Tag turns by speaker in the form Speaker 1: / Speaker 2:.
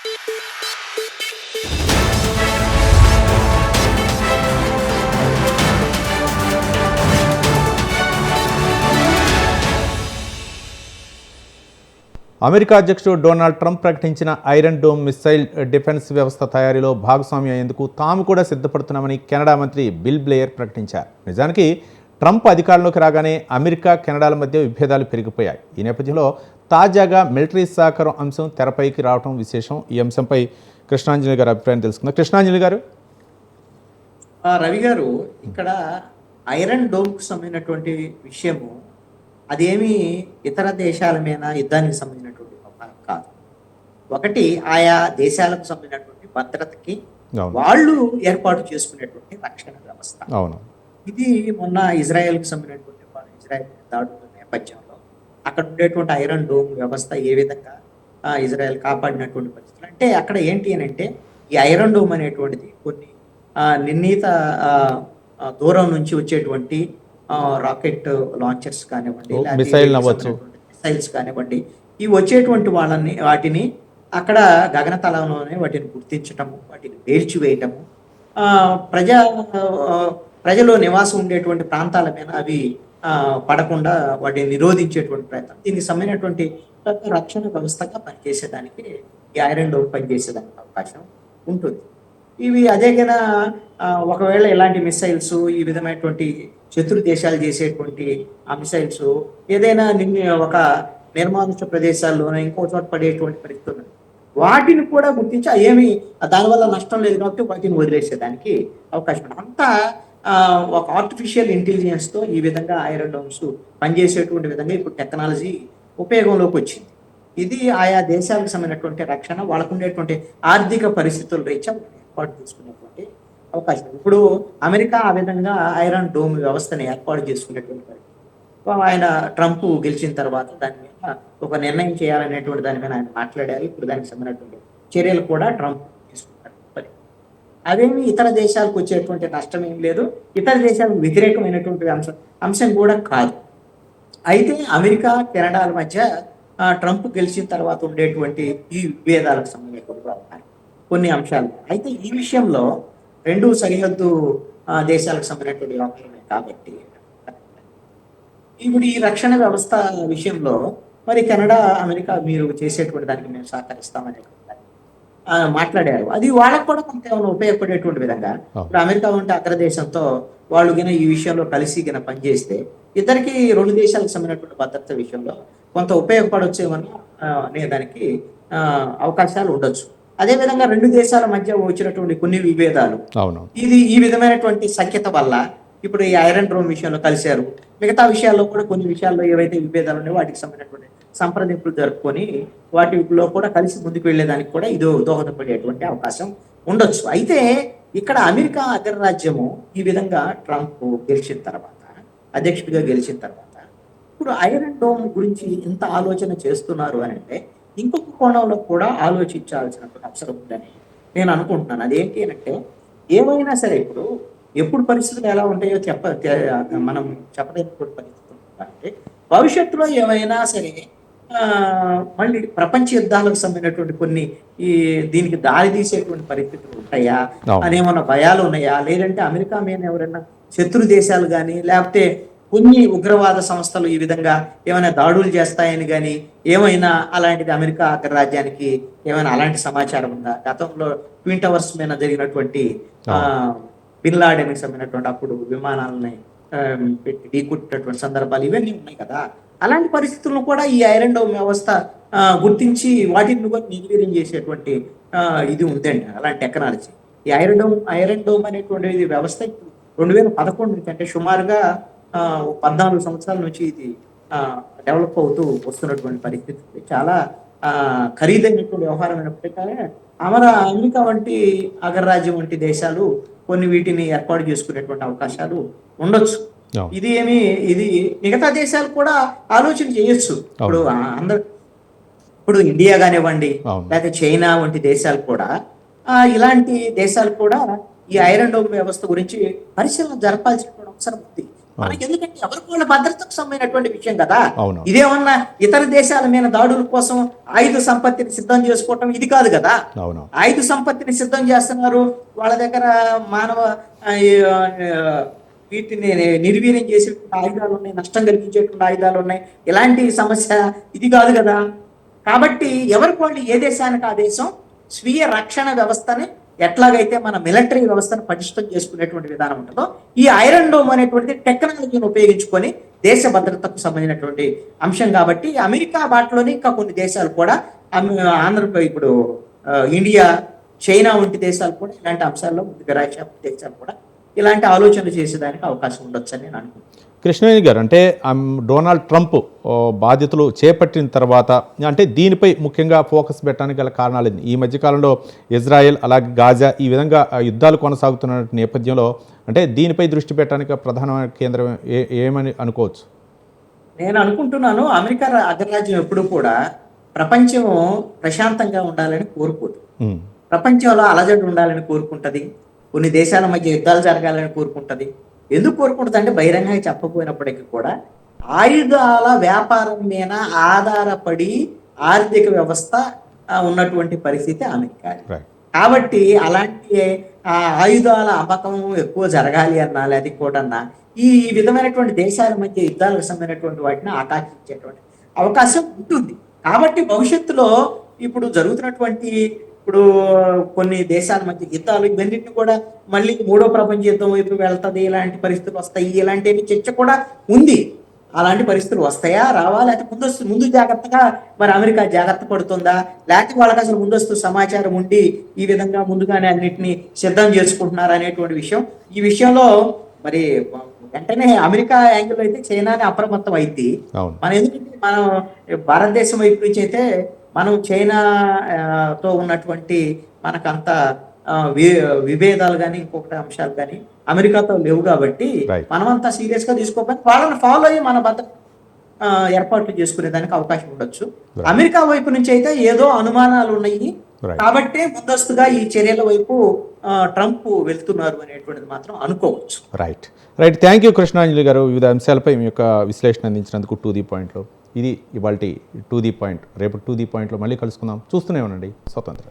Speaker 1: America అధ్యక్షుడు Donald Trump ప్రకటించిన iron dome missile defence వ్యవస్థ తయారీలో భాగస్వామ్యం అయ్యేందుకు తాము కూడా సిద్ధపడుతున్నామని కెనడా మంత్రి బిల్ బ్లేయర్ ప్రకటించారు. నిజానికి ట్రంప్ అధికారంలోకి రాగానే అమెరికా కెనడాల మధ్య విభేదాలు పెరిగిపోయాయి. ఈ నేపథ్యంలో తాజాగా మిలిటరీ సహకారం అంశం తెరపైకి రావడం విశేషం. ఈ అంశంపై కృష్ణాంజలి గారి అభిప్రాయం తెలుసుకుందాం. కృష్ణాంజలి గారు.
Speaker 2: రవి గారు, ఇక్కడ ఐరన్ డోమ్కు సంబంధించినటువంటి విషయము అదేమి ఇతర దేశాల మీద యుద్ధానికి సంబంధించినటువంటి వ్యవహారం కాదు. ఒకటి ఆయా దేశాలకు సంబంధించినటువంటి భద్రతకి వాళ్ళు ఏర్పాటు చేసుకునేటువంటి రక్షణ వ్యవస్థ. ఇది మొన్న ఇజ్రాయెల్కి సంబంధించినటువంటి ఇజ్రాయెల్ దాడుల నేపథ్యంలో అక్కడ ఉండేటువంటి ఐరన్ డోమ్ వ్యవస్థ ఏ విధంగా ఇజ్రాయెల్ కాపాడినటువంటి పరిస్థితులు అంటే అక్కడ ఏంటి అని అంటే ఈ ఐరన్ డోమ్ అనేటువంటిది కొన్ని నిర్ణీత దూరం నుంచి వచ్చేటువంటి రాకెట్ లాంచర్స్ కానివ్వండి, మిసైల్స్ కానివ్వండి, ఈ వచ్చేటువంటి వాటిని అక్కడ గగనతలంలోనే వాటిని గుర్తించటము, వాటిని పేల్చివేయటము, ప్రజలు నివాసం ఉండేటువంటి ప్రాంతాల మీద అవి పడకుండా వాటిని నిరోధించేటువంటి ప్రయత్నం. దీనికి సంబంధించినటువంటి రక్షణ వ్యవస్థగా పనిచేసేదానికి ఈ ఐరన్ డోమ్ పనిచేసేదానికి అవకాశం ఉంటుంది. ఇవి అదే కదా ఒకవేళ ఇలాంటి మిసైల్స్ ఈ విధమైనటువంటి శత్రు దేశాలు చేసేటువంటి ఆ మిసైల్స్ ఏదైనా ఒక నిర్మానుష ప్రదేశాల్లోనే ఇంకో చోట పడేటువంటి పరిస్థితులు వాటిని కూడా గుర్తించి ఏమి దానివల్ల నష్టం లేదు కాబట్టి వాటిని వదిలేసేదానికి అవకాశం ఉంది. అంతా ఒక ఆర్టిఫిషియల్ ఇంటెలిజెన్స్తో ఈ విధంగా ఐరన్ డోమ్స్ పనిచేసేటువంటి విధంగా ఇప్పుడు టెక్నాలజీ ఉపయోగంలోకి వచ్చింది. ఇది ఆయా దేశాలకు సంబంధించినటువంటి రక్షణ, వాళ్ళకు ఉండేటువంటి ఆర్థిక పరిస్థితుల రీత్యా ఏర్పాటు చేసుకునేటువంటి అవకాశం. ఇప్పుడు అమెరికా ఆ విధంగా ఐరన్ డోమ్ వ్యవస్థను ఏర్పాటు చేసుకునేటువంటి పరిస్థితి. ఆయన ట్రంప్ గెలిచిన తర్వాత దాని మీద ఒక నిర్ణయం చేయాలనేటువంటి దాని మీద ఆయన మాట్లాడారు. ఇప్పుడు దానికి సంబంధించినటువంటి చర్యలు కూడా ట్రంప్ తీసుకున్నారు. అదేమి ఇతర దేశాలకు వచ్చేటువంటి నష్టం ఏం లేదు, ఇతర దేశాలకు వ్యతిరేకమైనటువంటి అంశం కూడా కాదు. అయితే అమెరికా కెనడాల మధ్య ట్రంప్ గెలిచిన తర్వాత ఉండేటువంటి ఈ విభేదాలకు సంబంధించినటువంటి కొన్ని అంశాలు. అయితే ఈ విషయంలో రెండు సరిహద్దు దేశాలకు సంబంధించినటువంటి వ్యవహారమే కాబట్టి ఇప్పుడు ఈ రక్షణ వ్యవస్థ విషయంలో మరి కెనడా అమెరికా మీరు చేసేటువంటి దానికి మేము సహకరిస్తామని మాట్లాడారు. అది వాళ్ళకు కూడా కొంత ఏమైనా ఉపయోగపడేటువంటి విధంగా ఇప్పుడు అమెరికా ఉంటే అగ్రదేశంతో వాళ్ళు గిన ఈ విషయంలో కలిసి గిన పనిచేస్తే ఇద్దరికి రెండు దేశాలకు సంబంధించినటువంటి భద్రత విషయంలో కొంత ఉపయోగపడవచ్చేమని అనే దానికి అవకాశాలు ఉండొచ్చు. అదేవిధంగా రెండు దేశాల మధ్య వచ్చినటువంటి కొన్ని విభేదాలు ఇది ఈ విధమైనటువంటి సఖ్యత వల్ల ఇప్పుడు ఈ ఐరన్ డోమ్ విషయంలో కలిశారు. మిగతా విషయాల్లో కూడా కొన్ని విషయాల్లో ఏవైతే విభేదాలు ఉన్నాయో వాటికి సంబంధించినటువంటి సంప్రదింపులు జరుపుకొని వాటిలో కూడా కలిసి ముందుకు వెళ్ళేదానికి కూడా ఇది దోహదపడేటువంటి అవకాశం ఉండొచ్చు. అయితే ఇక్కడ అమెరికా అగ్రరాజ్యము ఈ విధంగా ట్రంప్ గెలిచిన తర్వాత, అధ్యక్షుడిగా గెలిచిన తర్వాత ఇప్పుడు ఐరన్ డోమ్ గురించి ఇంత ఆలోచన చేస్తున్నారు అని అంటే ఇంకొక కోణంలో కూడా ఆలోచించాల్సినటువంటి అవసరం ఉందని నేను అనుకుంటున్నాను. అదేంటి అంటే ఏమైనా సరే ఇప్పుడు ఎప్పుడు పరిస్థితులు ఎలా ఉంటాయో మనం చెప్పలేనటువంటి పరిస్థితులు అంటే భవిష్యత్తులో ఏమైనా సరే మళ్ళీ ప్రపంచ యుద్ధాలకు సంబంధించినటువంటి కొన్ని దీనికి దారి తీసేటువంటి పరిస్థితులు ఉంటాయా అనేమన్నా భయాలు ఉన్నాయా, లేదంటే అమెరికా మీద ఎవరైనా శత్రు దేశాలు కానీ లేకపోతే కొన్ని ఉగ్రవాద సంస్థలు ఈ విధంగా ఏమైనా దాడులు చేస్తాయని కానీ ఏమైనా అలాంటిది అమెరికా అగ్రరాజ్యానికి ఏమైనా అలాంటి సమాచారం ఉందా? గతంలో ట్విన్ టవర్స్ మీద జరిగినటువంటి బిన్ లాడెన్కి సంబంధించినటువంటి అప్పుడు విమానాలని పెట్టి ఢీకొట్టినటువంటి సందర్భాలు ఇవన్నీ ఉన్నాయి కదా. అలాంటి పరిస్థితులను కూడా ఈ ఐరన్ డోమ్ వ్యవస్థ గుర్తించి వాటిని కూడా నిర్వీర్యం చేసేటువంటి ఇది ఉందండి, అలాంటి టెక్నాలజీ. ఈ ఐరన్ డోమ్ అనేటువంటి వ్యవస్థ 2011 అంటే సుమారుగా 14 సంవత్సరాల నుంచి ఇది డెవలప్ అవుతూ వస్తున్నటువంటి పరిస్థితి. చాలా ఖరీదైనటువంటి వ్యవహారం అయినప్పటికీ అమెరికా వంటి అగ్రరాజ్యం వంటి దేశాలు కొన్ని వీటిని ఏర్పాటు చేసుకునేటువంటి అవకాశాలు ఉండొచ్చు. ఇది మిగతా దేశాలు కూడా ఆలోచన చేయొచ్చు. ఇప్పుడు ఇండియా కానివ్వండి, లేకపోతే చైనా వంటి దేశాలు కూడా ఇలాంటి దేశాలు కూడా ఈ ఐరన్ డోమ్ వ్యవస్థ గురించి పరిశీలన జరపాల్సినటువంటి అవసరం ఉంది. మనకి ఎందుకంటే ఎవరికి వాళ్ళ భద్రతకు సంబంధించినటువంటి విషయం కదా.
Speaker 1: అవును.
Speaker 2: ఇదేమన్నా ఇతర దేశాల మీద దాడుల కోసం ఆయుధ సంపత్తిని సిద్ధం చేసుకోవటం ఇది కాదు కదా.
Speaker 1: అవును.
Speaker 2: ఆయుధ సంపత్తిని సిద్ధం చేస్తున్నారు, వాళ్ళ దగ్గర మానవ వీటిని నిర్వీర్యం చేసేటువంటి ఆయుధాలు ఉన్నాయి, నష్టం కలిగించేటువంటి ఆయుధాలు ఉన్నాయి. ఇలాంటి సమస్య ఇది కాదు కదా. కాబట్టి ఎవరికి వాళ్ళు ఏ దేశానికి ఆ దేశం స్వీయ రక్షణ వ్యవస్థని ఎట్లాగైతే మన మిలిటరీ వ్యవస్థను పటిష్టం చేసుకునేటువంటి విధానం ఉంటుందో, ఈ ఐరన్ డోమ్ అనేటువంటిది టెక్నాలజీని ఉపయోగించుకొని దేశ భద్రతకు సంబంధించినటువంటి అంశం. కాబట్టి అమెరికా బాటలోనే ఇంకా కొన్ని దేశాలు కూడా ఇప్పుడు ఇండియా, చైనా వంటి దేశాలు కూడా ఇలాంటి అంశాల్లో ముందుగా రష్యా దేశాలు కూడా ఇలాంటి ఆలోచనలు చేసేదానికి అవకాశం ఉండొచ్చు అని నేను అనుకుంటున్నాను.
Speaker 1: కృష్ణవేణి గారు, అంటే డొనాల్డ్ ట్రంప్ బాధ్యతలు చేపట్టిన తర్వాత అంటే దీనిపై ముఖ్యంగా ఫోకస్ పెట్టడానికి గల కారణాలు ఏంటి? ఈ మధ్యకాలంలో ఇజ్రాయెల్ అలాగే గాజా ఈ విధంగా యుద్ధాలు కొనసాగుతున్న నేపథ్యంలో అంటే దీనిపై దృష్టి పెట్టడానికి ప్రధానమైన కేంద్రం ఏమని అనుకోవచ్చు?
Speaker 2: నేను అనుకుంటున్నాను, అమెరికా అగ్రరాజ్యం ఎప్పుడు కూడా ప్రపంచం ప్రశాంతంగా ఉండాలని కోరుకోదు. ప్రపంచంలో అలజడి ఉండాలని కోరుకుంటది. కొన్ని దేశాల మధ్య యుద్ధాలు జరగాలని కోరుకుంటది. ఎందుకు కోరుకుంటుంది అంటే బహిరంగంగా చెప్పకపోయినప్పటికీ కూడా ఆయుధాల వ్యాపారం మీద ఆధారపడి ఆర్థిక వ్యవస్థ ఉన్నటువంటి పరిస్థితి అమెరికా. కాబట్టి అలాంటి ఆయుధాల అమ్మకం ఎక్కువ జరగాలి అన్నా లేదా కూడా ఈ విధమైనటువంటి దేశాల మధ్య యుద్ధాలకు సంబంధించినటువంటి వాటిని ఆకాంక్షించేటువంటి అవకాశం ఉంటుంది. కాబట్టి భవిష్యత్తులో ఇప్పుడు జరుగుతున్నటువంటి కొన్ని దేశాల మధ్య యుద్ధాలు ఇవన్నింటిని కూడా మళ్ళీ మూడో ప్రపంచ యుద్ధం వైపు వెళ్తుంది, ఇలాంటి పరిస్థితులు వస్తాయి, ఇలాంటి చర్చ కూడా ఉంది. అలాంటి పరిస్థితులు వస్తాయా, రావా, లేకపోతే ముందు జాగ్రత్తగా మరి అమెరికా జాగ్రత్త పడుతుందా, లేకపోతే వాళ్ళకి అసలు ముందస్తు సమాచారం ఉండి ఈ విధంగా ముందుగానే అన్నింటినీ సిద్ధం చేసుకుంటున్నారు అనేటువంటి విషయం. ఈ విషయంలో మరి వెంటనే అమెరికా యాంగిల్ అయితే చైనాని అప్రమత్తం అయింది. మనం ఎందుకంటే మనం భారతదేశం వైపు నుంచి అయితే మనం చైనాతో ఉన్నటువంటి మనకంత విభేదాలు కానీ ఇంకొకటి అంశాలు కానీ అమెరికాతో లేవు. కాబట్టి మనమంతా సీరియస్ గా తీసుకోకపోతే వాళ్ళని ఫాలో అయ్యి మన భద్రత ఏర్పాట్లు చేసుకునే దానికి అవకాశం ఉండొచ్చు. అమెరికా వైపు నుంచి అయితే ఏదో అనుమానాలు ఉన్నాయి కాబట్టి ముందస్తుగా ఈ చర్యల వైపు ట్రంప్ వెళ్తున్నారు అనేటువంటిది మాత్రం అనుకోవచ్చు.
Speaker 1: రైట్. థ్యాంక్ యూ కృష్ణాంజలి గారు, వివిధ అంశాలపై మీ యొక్క విశ్లేషణ అందించినందుకు టు ది పాయింట్లో. ఇది ఇవాల్టి టు ది పాయింట్. రేపు టు ది పాయింట్లో మళ్ళీ కలుసుకుందాం. చూస్తూనే ఉండండి స్వతంత్ర.